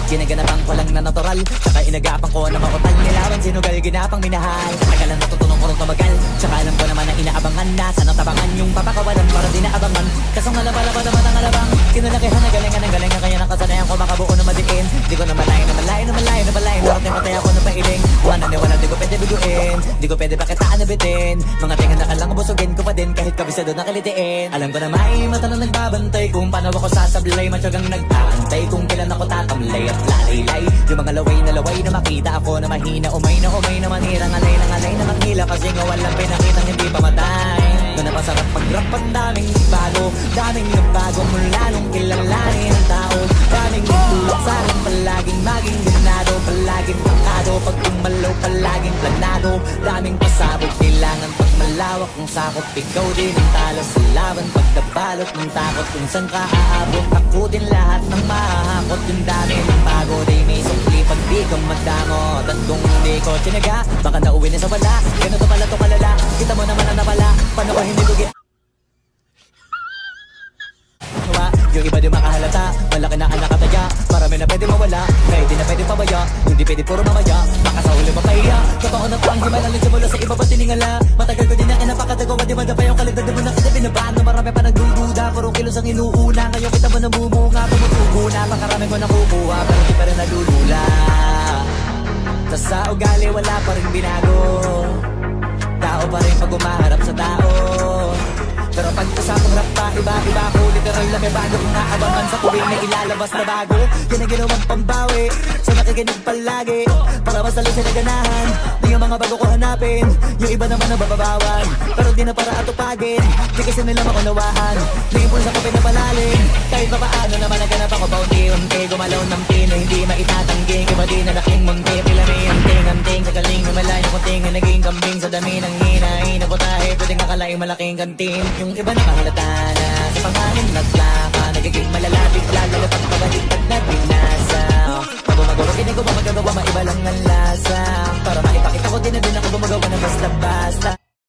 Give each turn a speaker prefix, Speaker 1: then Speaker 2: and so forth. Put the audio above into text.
Speaker 1: Ginaganapan ko lang na natural, tsaka inagapan ko na makutal. Nilawan sinugal, ginapang minahal. Tagalan natutunong ko rin tumagal, tsaka alam ko naman na inaabangan na sanang tabangan yung papakawalan para di naabangan. Kasong alaba-laba naman ang alabang kinalakihan na galingan ng galingan, kaya nakasanayan ko makabuo na madiin. Di ko na malayo na malayo na malayo na malayo, darating patay ako na pailing. Wala na wala, di ko pwede biguin, di ko pwede pakitaan na bitin. Mga tinga na kalang busugin ko pa din kahit kabisado na kalitiin. Alam ko na may mata na nagbabantay kung paano ako sasablay, matyagang nag-aantay kung kailan ako tatamlay at lalaylay. Yung mga laway na makita ako na mahina, umay na manira, ngalay na manghila, kasi nga walang pinakitang hindi pa matay. Doon na pasarap mag-rap, ang daming bago, daming nagbago mula nung kilalanin ang tao. Daming nagtulak sa akin, palaging maging ganado, palaging pakado, pag tumalaw palaging planado. Daming pasabog, kailangan pag malawak ng sakop, ikaw din ang talo sa laban. Pagdabalot ng takot, kung saan ka aabot, ako din lahat ng mahahakot. Yung dami ng bago, day may sukli pag di ka magdamot. At kung hindi ko tinaga, baka nauwi na sa wala. Ganito pala to kalala, kita mo naman na napala, paano ko hindi ko yung iba di makahalata, malaki na ang nakataya. Marami na pwede mawala, kahit di na pwede pabaya. Hindi pwede puro mamaya, baka sa huli mapahiya. Totoo na to ang himalang simula sa iba ba tiningala. Matagal ko din na kinapakatagawa, di ba yung kalidad mo na kita binabaan. Na marami pa nagdududa, puro kilos ang inuuna. Ngayon kita mo namumunga, tumutubo na. Makarami ko nakukuha, pero di pa rin nalulula. Tas sa ugali wala pa rin binago, tao pa rin pag umaharap sa tao. Pero pag usapang rap pa, iba-iba ko. Literal na may bago kung naabangan sa tuwing may ilalabas na bago. Yan ang ginawang pambawi sa nakikinig palagi, para mas lalo sila ganahan. Di yung mga bago ko hanapin, yung iba naman ang bababawan, pero di na para atupagin. Di kasi nila makunawaan, may impulsa ko pinapalalim. Kahit pa paano naman naganap ako pa unti-unti. Gumalaw ng pino, hindi maitatanggi. Iba di na laking munti, pila may anting-anting. Sa galing na malayo kunting na naging kambing. Sa dami ng hinahin na putahe, pwedeng akalaing malaking kantin. Yung iba nakahalata na sa panganin naglaka, nagiging malalapit lalo na pagpabaliktad na binasa. Magumagawa, ginagawa, magagawa, maiba lang ang lasa, para maipakita ko din na din ako gumagawa na basta-basta.